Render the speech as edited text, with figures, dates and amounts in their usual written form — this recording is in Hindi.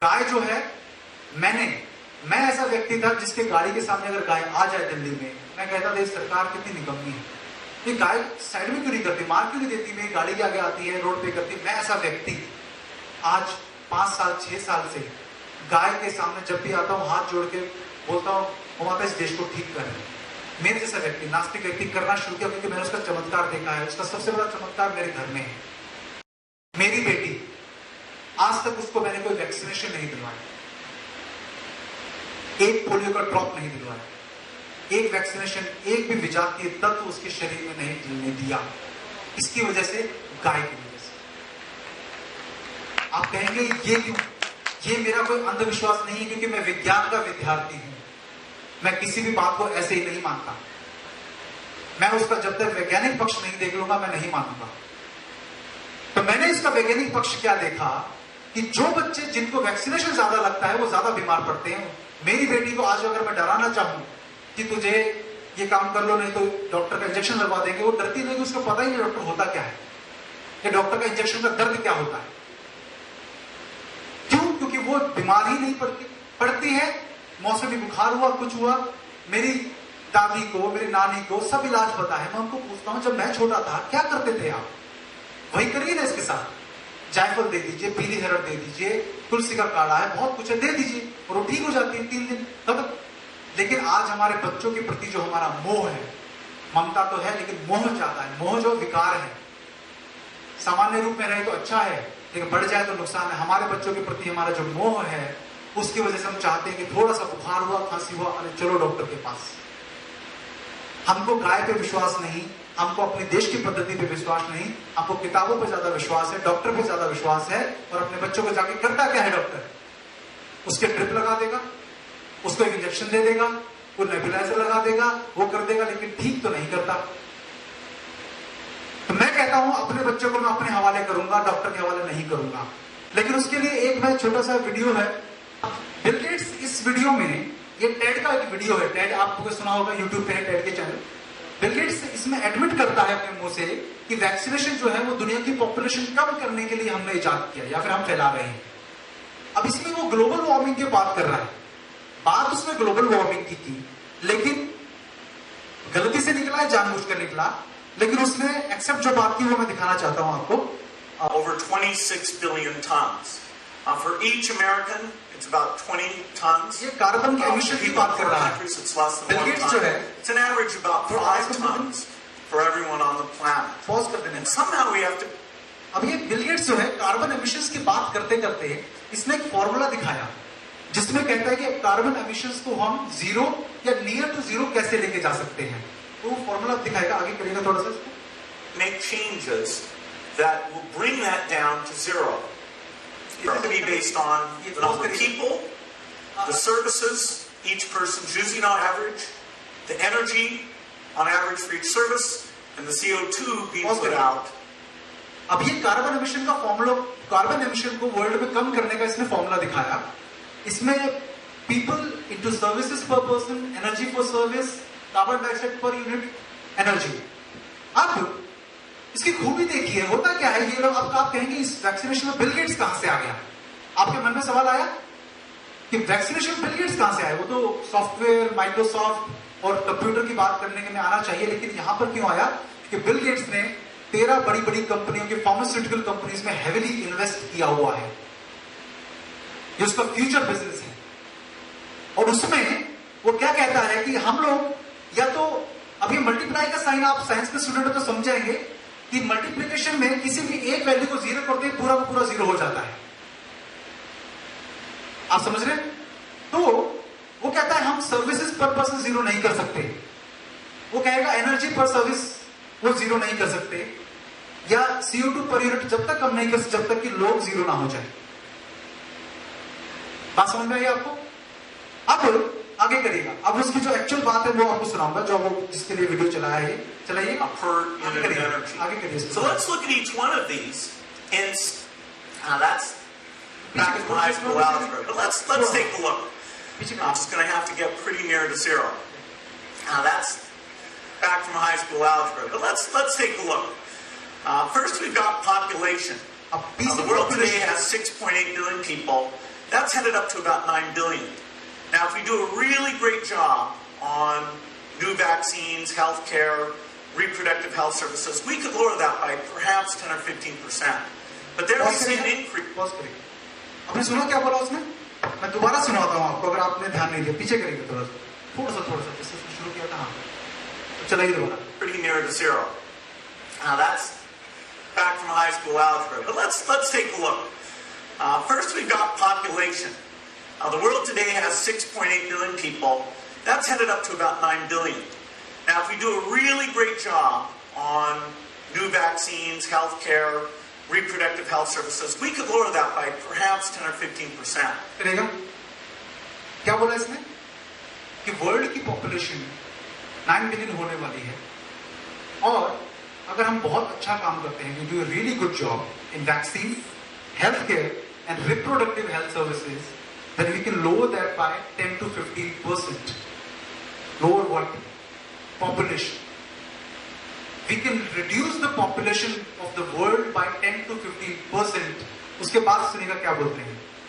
गाय जो है, मैं ऐसा व्यक्ति था जिसके गाड़ी के सामने अगर गाय आ जाए दिल्ली में, मैं कहता था सरकार कितनी निकम्मी है, ये गाय साइड में क्यों नहीं करती, मार क्यों नहीं देती, मेरी गाड़ी के आगे आती है, रोड पे करती। मैं ऐसा व्यक्ति आज 5 साल 6 साल से गाय के सामने जब भी आता हूँ हाथ जोड़ के बोलता हूँ, वो माता इस देश को ठीक कर। मेरे जैसा व्यक्ति, नास्तिक व्यक्ति करना शुरू किया क्योंकि मैंने उसका चमत्कार देखा है। उसका सबसे बड़ा चमत्कार मेरे घर में है। मेरी बेटी, आज तक उसको मैंने कोई वैक्सीनेशन नहीं दिलवाया, एक पोलियो का ड्रॉप नहीं दिलवाया, एक वैक्सीनेशन, एक भी विजातीय तत्व उसके शरीर में नहीं मिलने दिया। इसकी वजह से, गाय की वजह से। आप कहेंगे ये क्यों? ये मेरा कोई अंधविश्वास नहीं है, क्योंकि मैं विज्ञान का विद्यार्थी हूं। मैं किसी भी बात को ऐसे ही नहीं मानता। मैं उसका जब तक वैज्ञानिक पक्ष नहीं देख लूंगा मैं नहीं मानूंगा। तो मैंने इसका वैज्ञानिक पक्ष क्या देखा कि जो बच्चे जिनको वैक्सीनेशन ज्यादा लगता है वो ज्यादा बीमार पड़ते हैं। मेरी बेटी को आज अगर मैं डराना चाहूं कि तुझे ये काम कर लो नहीं तो डॉक्टर का इंजेक्शन लगवा देंगे, वो डरती नहीं, उसको पता ही नहीं डॉक्टर होता क्या है, कि डॉक्टर का इंजेक्शन का दर्द क्या होता है। क्यों? क्योंकि वो बीमार ही नहीं पड़ती है। मौसमी बुखार हुआ, कुछ हुआ, मेरी दादी को, मेरी नानी को सब इलाज पता है। मैं उनको पूछता हूं जब मैं छोटा था क्या करते थे आप, वही करिए ना इसके साथ। जायफल दे दीजिए, पीली हरड़ दे दीजिए, तुलसी का काढ़ा है, बहुत कुछ है, दे दीजिए और वो ठीक हो जाती है 3 दिन तब। लेकिन आज हमारे बच्चों के प्रति जो हमारा मोह है, ममता तो है लेकिन मोह ज्यादा है। मोह जो विकार है, सामान्य रूप में रहे तो अच्छा है लेकिन बढ़ जाए तो नुकसान है। हमारे बच्चों के प्रति हमारा जो मोह है उसकी वजह से हम चाहते हैं कि थोड़ा सा बुखार हुआ, खांसी हुआ, अरे चलो डॉक्टर के पास। हमको गाय पे विश्वास नहीं, हमको अपने देश की पद्धति पे विश्वास नहीं, हमको किताबों पे ज्यादा विश्वास है, डॉक्टर पे ज्यादा विश्वास है। और अपने बच्चों को जाके करता क्या है डॉक्टर? उसके ड्रिप लगा देगा, उसको एक इंजेक्शन दे देगा, वो नेबुलाइजर लगा देगा, वो कर देगा, लेकिन ठीक तो नहीं करता। तो मैं कहता हूं अपने बच्चों को मैं अपने हवाले करूंगा, डॉक्टर के हवाले नहीं करूंगा। लेकिन उसके लिए एक मैं छोटा सा वीडियो है। बिल गेट्स इस वीडियो में, ये टेड का एक वीडियो है, टेड आपको सुना होगा, यूट्यूब पे है टेड के चैनल। बिल गेट्स इसमें एडमिट करता है अपने मुंह से कि वैक्सीनेशन जो है वो दुनिया की पॉपुलेशन कम करने के लिए हमने इजाद किया या फिर हम फैला रहे हैं। अब इसमें वो ग्लोबल वार्मिंग की बात कर रहा है। बात उसने ग्लोबल वार्मिंग की थी, लेकिन गलती से निकला है, जानबूझकर निकला, लेकिन उसने एक्सेप्ट जो बात की वो मैं दिखाना चाहता हूं आपको। Over 26 billion tons. For each American, it's about 20 tons. ये कार्बन के एमिशन की बात कर रहा है। It's less than bill 1 gets जो है, ton. It's an average about 5 tons for everyone on the planet. Pause कर देना। And somehow we have to. अब ये बिल गेट्स जो है कार्बन एमिशंस की बात करते करते इसने एक फॉर्मूला दिखाया जिसमें कहता है कि कार्बन एमिशंस को हम जीरो या नियर टू जीरो कैसे लेके जा सकते हैं। तो वो फॉर्मूला दिखाएगा, आगे करेगा थोड़ा सा। Make changes that will bring that down to zero. It's going to be based on the number of people, the services each person's using on average, the energy on average for each service, and the CO2 being put out. अब ये कार्बन एमिशन का फॉर्मूला, कार्बन एमिशन को वर्ल्ड में कम करने का इसने फॉर्मूला दिखाया। इसमें पीपल इनटू सर्विसेज पर person, energy for service, carbon dioxide per unit energy. अब इसकी खूबी देखिए, होता क्या है ये लोग। अब आप कहेंगे इस वैक्सीनेशन में बिल गेट्स कहां से आ गया? आपके मन में सवाल आया कि वैक्सीनेशन बिल गेट्स कहां से आया? वो तो सॉफ्टवेयर, माइक्रोसॉफ्ट और कंप्यूटर की बात करने के में आना चाहिए, लेकिन यहां पर क्यों आया कि बिल गेट्स ने 13 बड़ी बड़ी कंपनियों की, फार्मास्यूटिकल कंपनीज में हेविली इन्वेस्ट किया हुआ है। ये उसका फ्यूचर बिजनेस है। और उसमें वो क्या कहता है कि हम लोग या तो, अभी मल्टीप्लाई का साइन आप साइंस के स्टूडेंट तो समझेंगे कि मल्टीप्लिकेशन में किसी भी एक वैल्यू को जीरो करते हैं पूरा का पूरा जीरो हो जाता है। आप समझ रहे? तो वो कहता है हम सर्विसेज पर पर्सन जीरो नहीं कर सकते। वो कहेगा एनर्जी पर सर्विस वो जीरो नहीं कर सकते, या CO2 पर यूनिट जब तक हम नहीं कर सकते जब तक कि लोग जीरो ना हो जाए। बात समझ में आई आपको? अब आगे करेगा। अब उसकी जो एक्चुअल बात है वो आपको सुनाऊंगा, जो वो जिसके लिए वीडियो चलाया है। चलाइए, आगे करिए। So let's look at each one of these. That's back in high school algebra. But let's take a look. I'm just going to have to get pretty near to zero. That's back from high school algebra. But let's take a look. First, we've got population. The world today has 6.8 billion people. That's headed up to about 9 billion. Now, if we do a really great job on new vaccines, healthcare, reproductive health services, we could lower that by perhaps 10 or 15%. But there we see an increase. आपने सुना क्या बोला उसने? मैं दोबारा सुनाता हूँ आपको, अगर आपने ध्यान नहीं दिया, पीछे करेंगे थोड़ा सा जिससे शुरू किया था, हाँ चलाइए दोबारा. Pretty near to zero. Now that's back from high school algebra. But let's take a look. First, we've got population. The world today has 6.8 billion people. That's headed up to about 9 billion. Now, if we do a really great job on new vaccines, healthcare, reproductive health services, we could lower that by perhaps 10 or 15%. क्या बोला इसने? कि वर्ल्ड की पॉपुलेशन 9 बिलियन होने वाली है, और अगर हम बहुत अच्छा काम करते हैं, we do a really good job in vaccine, healthcare and reproductive health services, then we can lower that by 10 to 15%. Lower what? Population. We can reduce the population of the world by 10 to 15%. उसके बाद सुनिएगा क्या बोलते हैं.